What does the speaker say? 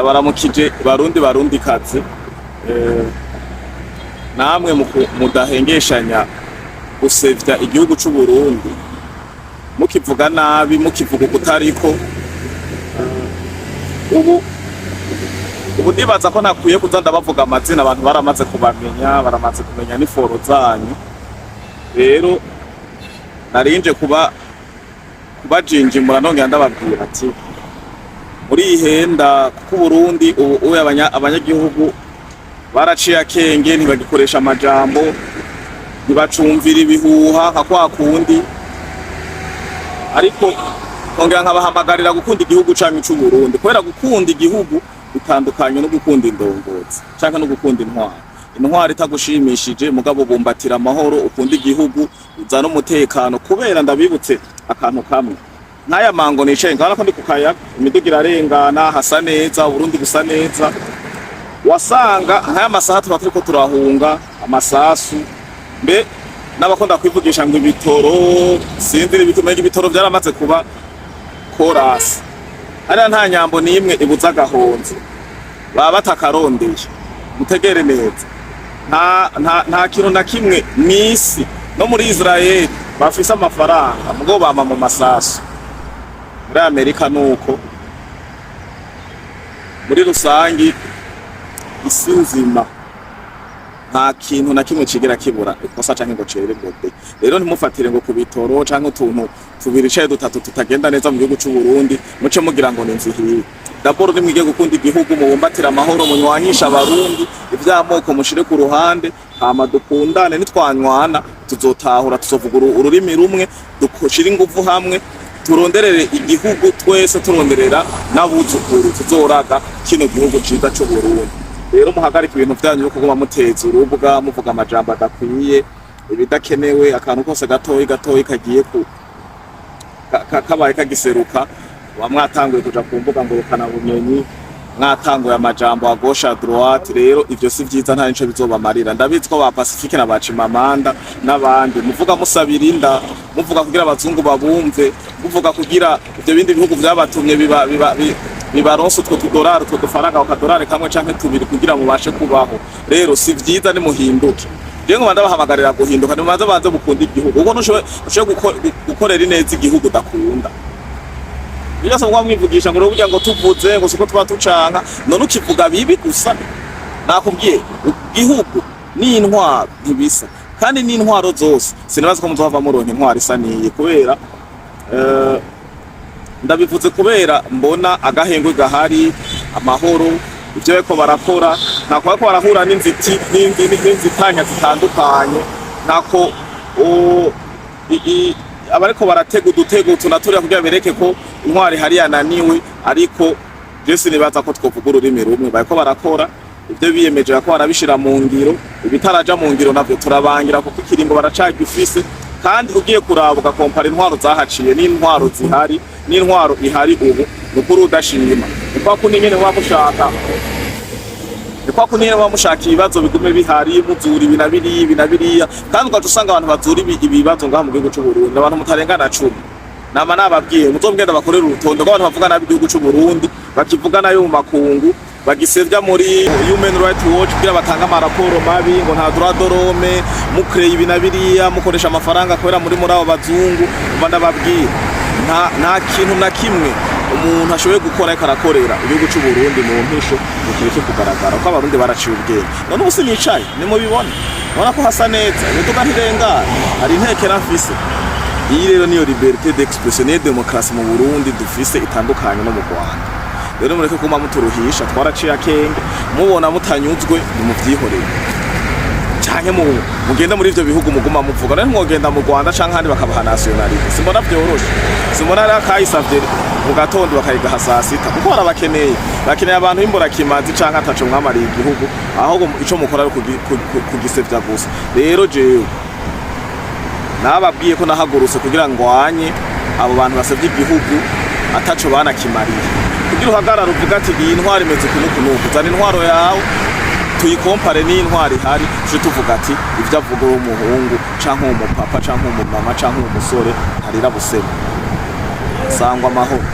ndabaramukije barundi kazi namwe mudahengeshanya gusevya igihugu c'u Burundi mukivuga nabi mukivuga kutariko ubu ndibaza ko ntakwiye kuza ndabavuga amazina abantu baramaze kubamenya baramaze kumenya n'iforo zanyu rero narinje kubajinjimura nongera ndababwira ati muri ihenda kuko Burundi ubu abanyagihugu baraciye akenge ntibagikoresha amajambo ntibacumvira ibihuha nka kwa kundi ariko kongera nkabahamagarira gukunda igihugu canyu c'u Burundi kubera gukunda igihugu bitandukanye no gukunda indongozi canke no gukunda intwari itagushimishije mugabo bumbatira amahoro ukunda igihugu uzana umutekano kubera ndabibutse akantu kamwe nk'aya mango nicaye ngana ko ndi kukaya imiduga irarengana hasa neza Burundi busa neza wasanga nk'aya masaha tuba turiko turahunga amasasu mbe n'abakunda kwivugisha ngo ibitoro sindire bitumenye ibitoro byaramaze kuba korasi ari nta nyambo nimwe ibuza agahonze baba batakarondeye mutegere neza nta kintu na kimwe mwisi no muri Israel bafise amafaranga mugo bama mu masasu muri Amerika nuko muri rusangi isi nzima nta kintu na kimwe kigera kibura ikosa canke ngo cererwe rero ntimufatire ngo kubitoro canke utuntu tubiri caye dutatu tutagenda neza mu gihugu c'u Burundi muce mugira ngo ninzihiye daboro nimwige gukunda igihugu mubumbatira amahoro munywanyisha abarundi ivyamoko mushire ku ruhande hama dukundane nitwanywana tuzotahura tuzovuga ururimi rumwe dukoshira ingufu hamwe turonderere igihugu twese turonderera n'abuzukuru tuzoraga kino gihugu ciza c'u Burundi rero muhagarika ibintu vyanyu byo kuguma muteza urubuga muvuga amajambo adakwiye ibidakenewe akantu kose gatoyi kagiye kabaye kagiseruka wamwatanguye kuja ku mbuga ngo rukana bumenyi mwatanguye amajambo à gauche à droite rero ivyo si vyiza nta nico bizobamarira ndabizi ko ba Pacifique na Bacimamanda n'abandi muvuga musabirinda muvuga kugira abazungu babumve muvuga kugira ivyo bindi bihugu vyabatumye bibaronse utwo tudolari utwo dufaranga akadolari kamwe canke tubiri kugira mubashe kubaho rero si vyiza ni muhinduke rero ngo ndabahamagarira guhinduka nimaze banze gukunda igihugu uko ntushoboye gukorera ineza igihugu udakunda byose ngo mwivugisha ngo burya ngo tuvuze ngo siko tuba tucanka none ukivuga bibi gusa nakubwiye igihugu ni intwaro ntibisa kandi ni intwaro zose sinibaza ko muzohava muronka intwaro isa niye kubera ndabivuze kubera mbona agahengwe gahari amahoro ivyo beko barakora nako ko barahura n'inzitanya zitandukanye nako abariko baratega udutego tunaturira kugira bereke ko intwari hari yananiwe ariko byose nibaza ko twovuga ururimi rumwe bariko barakora ivyo biyemeje ko barabishira mu ngiro ibitaraja mu ngiro navyo turabangira kuko ikiringo baracagifise kandi ugiye kurabuka kompara intwaro zahaciye n'intwaro zihari n'intwaro ihari ubu nukuri udashima niko kuningene wamushaka ibibazo bigume bihari muzuri binabiriya kandi ugaca usanga abantu bazura ibibazo ngaha mu gihugu c'u Burundi abantu mutarengana 10 nama nababwiye muzobwenda bakorera urutondo rw'abantu bavuga nabi igihugu c'u Burundi bakivuga nayo mu makungu bagisevya muri Human Rights Watch kugira batanga amaraporo mabi ngo nta droit de l'homme mukreye ibinabiriya mukoresha amafaranga kwera muri abo bazungu ndababwiye nta kintu na kimwe umuntu ashoboye gukora akarakorera igihugu c'u Burundi mu mpisho ukireke kugaragara ko abarundi baraciye ubwenge none ubu sinicaye nimubibona ubona ko hasa neza nituga ntirengana hari intekera mfise iyi rero niyo liberté d'expression et démocratie mu Burundi dufise itandukanye no mu Rwanda rero mureke kuma muturuhisha twaraciye akenge mubona mutanyuzwe muvyihoreye canke mugenda muri ivyo bihugu muguma muvuga rero mwogenda mu Rwanda canke handi bakabaha nationality simbona vyoroshe simbona ari akayisavye mu gatondo bakayiga hasasita kuko barabakeneye bakeneye abantu b'imbora kimazi canke ataco mwamariye igihugu ahubwo ico mukora ari kugisevya gusa rero jewe nababwiye ko nahagurutse kugira ngo wanye abo bantu basevye igihugu ataco banakimariye kugira uhagarara uvuga ati iyi ntwari imeze kunukunuku zana intwaro yawe tuyikompare n'intwari hari tuje tuvuga ati ivyo avuga umuhungu canke umupapa canke umumama canke umusore harira busema sangwa amahoro.